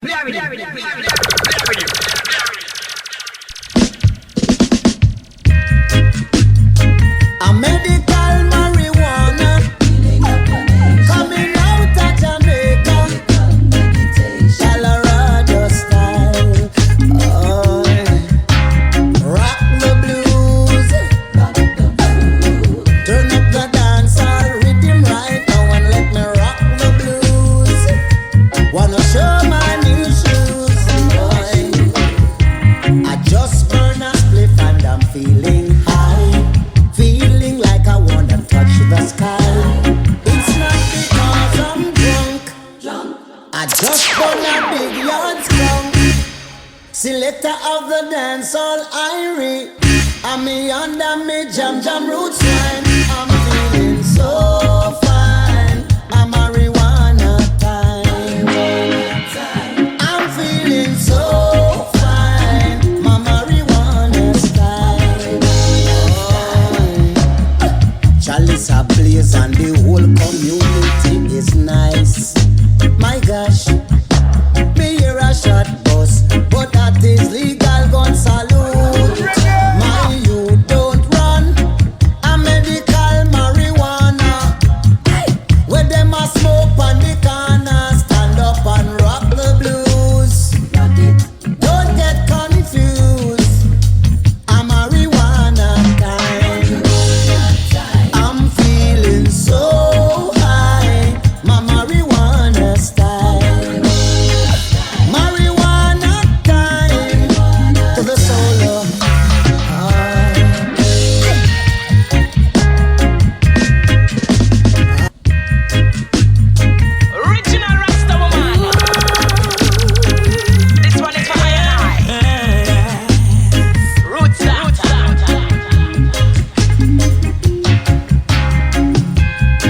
A medical marijuana coming out of Jamaica, Colorado style. Oh, rock the blues, turn up the dancehall rhythm right now and let me rock the blues. Wanna show my new shoes, boy. I just burn a spliff and I'm feeling high. Feeling like I wanna touch the sky. It's not because I'm drunk. I just want a big yard skunk. Selector of the dancehall Irie. I'm me under me jam roots line. I'm feeling so fine. My marijuana time. I'm feeling so fine. My marijuana style. Chalice a blaze and the whole community is nice. My gosh, me hear a shot bust, but that is legal gun salute. My youth don't run a medical marijuana. Where them a smoke on the corner, stand up and rock the blues. Don't get confused, a marijuana time. I'm feeling so high, my marijuana style. Marijuana time to the soul of Original Rasta woman. This one is for I and I. Roots out.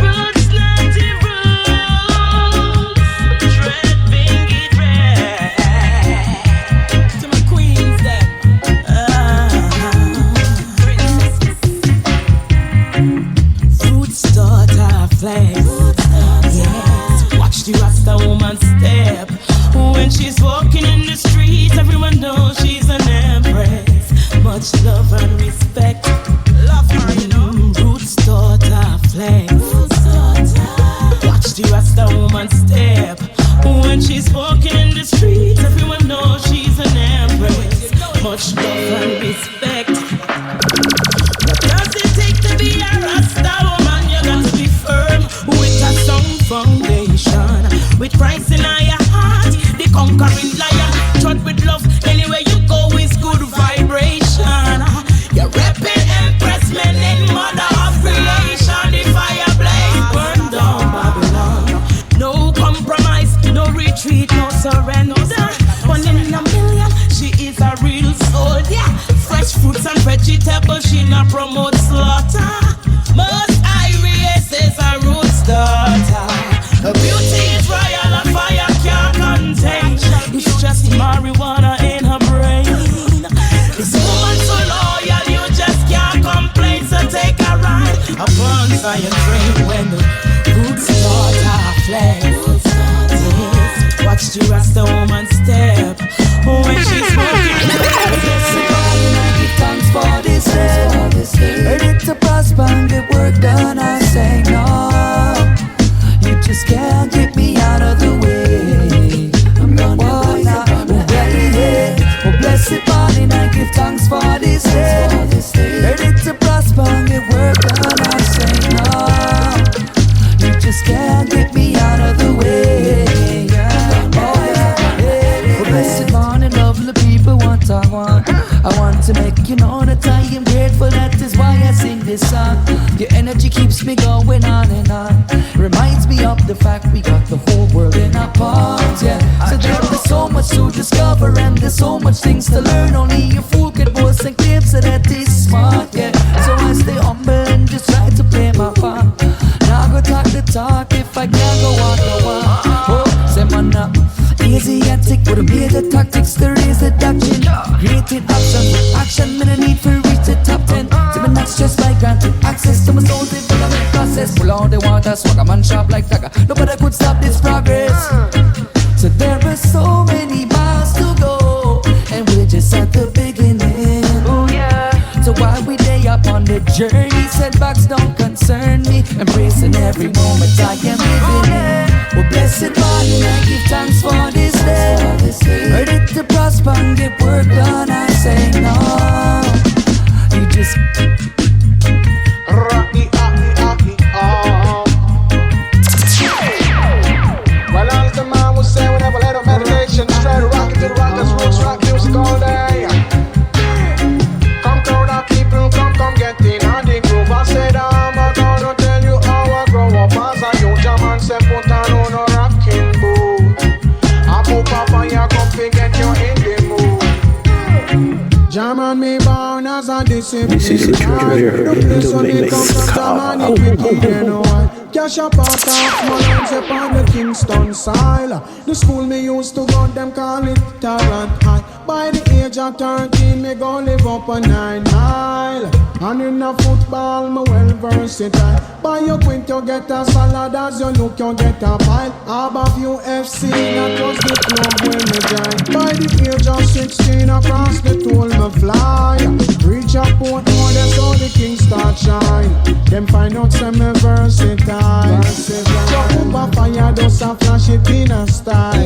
Roots native roots. Dread bingy dread. To my queens them. Roots daughter flex. Yes, watch the Rasta woman step. When she's walking in the streets, everyone knows she's an empress. Much love and respect. Love her, you know. Roots daughter flex. Watch the Rasta woman step. When she's walking in the streets, everyone knows she's an empress. Much love and respect. What does it take to be a Rasta woman? You got to be firm with a sound foundation. With Christ in your heart, the conquering lion. Trot with love, anywhere you go is good vibration. You're repping Empress men in mother of creation. The fire blaze, burn down Babylon. No compromise, no retreat, no surrender. One in a million, she is a real soldier. Fresh fruits and vegetables, she not promote slaughter. Most Iris is a roots daughter. Her beauty is royal and fire can't contain. It's just marijuana in her brain. This woman so loyal, you just can't complain. So take a ride upon Zion train when the roots daughter flex. Yes, watch the Rasta woman step when she's walking. Give thanks for this day. Ready to prosper and get work done. I say no. You just can't get me out of the way. I'm gonna walk now. Oh baby, oh blessed morning. I give thanks for this day. Ready to prosper and get work done. I say no. You just can't get me out of the way. Oh blessed morning, lovely people. What I want. I want to make you know that I am grateful. That is why I sing this song. Your energy keeps me going on and on. Reminds me of the fact we got the whole world in our palms. Yeah. So there's so much to discover and there's so much things to learn. Only a fool can boast and claim so that is smart. Yeah. So I stay humble and just try to play my part. Now go talk the talk if I can't go on. Oh, say man up. Easy and tick with a major tactics. There is a doctrine. Creating action, me no need for reach the top 10. So me not stressed by granted access to my soul development process. Pull out the water, swag a man sharp like dagger. Nobody could stop this progress. So there are so many day, embracing every moment I am living in. Well, blessed morning, I give thanks for this day. Heard it to prosper and get work done, I say no. You just well, as the man would say, whenever let a meditation, straight rock to the rockers, roots, rock music all day. Come crowd of people, come get in on the groove. I said I'm gonna tell you how I grow up as a youth. A man say put on a rocking boot. I move up and you come to get you in the mood. Jam on me born as a discipline. Cash up out of my lines upon the Kingston side. The school me used to go, them call it Tarrant High. By the age of 13, me go live up a 9 mile. And in a football, me well versatile. By your quint, you get a salad. As you look, you get a pile. Above UFC, that was the club when me joined. By the age of 16, across the toll me fly. Reach a port more, that's how the king start shine. Them find out some me versatile. Jump up a fire, dust and flash it in a style.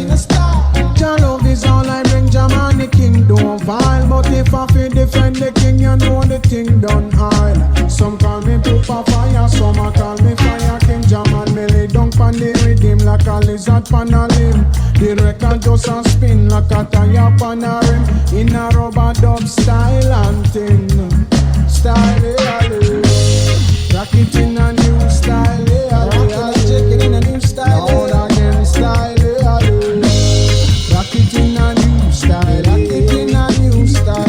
Your love is all I bring, Jam and the king don't file. But if I feel defend the king, you know the thing done hard. Some call me Poopa Fire, some a call me Fire King. Jam and me lay down pan the rhythm like a lizard pan a limb. The record just a spin like a tire pan a rim. In a rubber dub style and thing. Style, yeah, rock it in a new style, yeah, check it in a new style, out again style, yeah, rock it in a new style, rock it in a new style,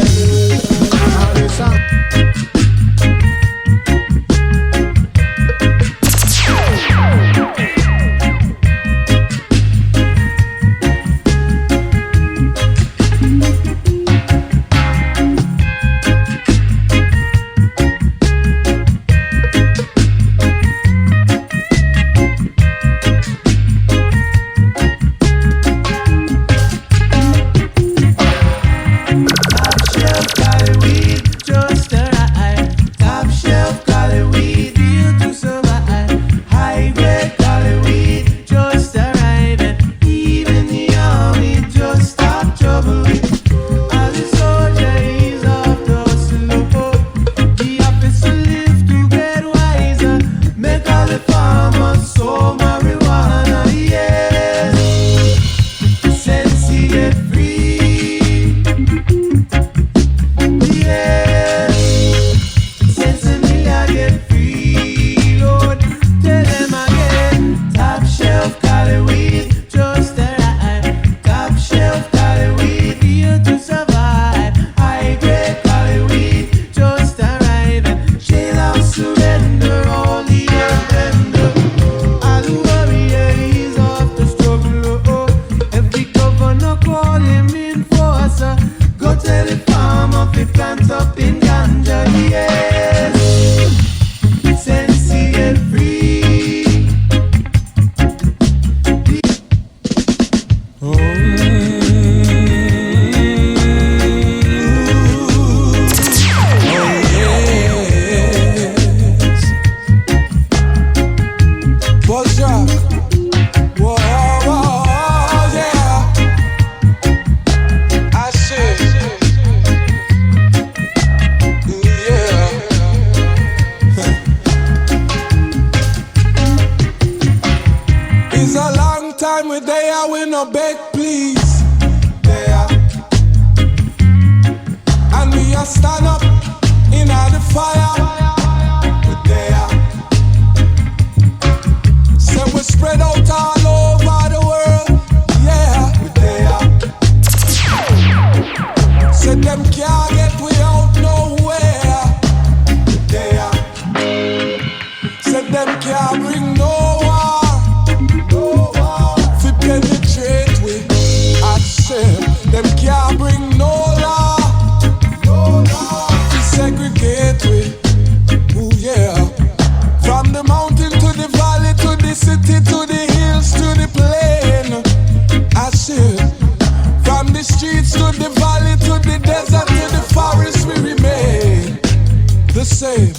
same.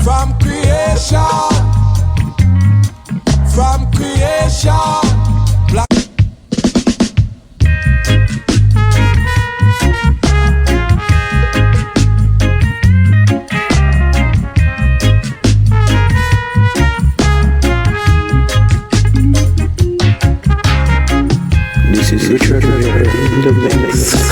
From creation treasure in the mix.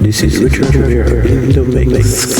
This is Richard Rivera in the mix.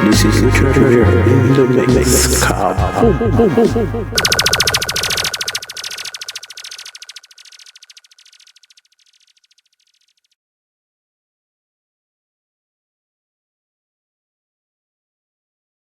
This is Richard Rivera in the mix.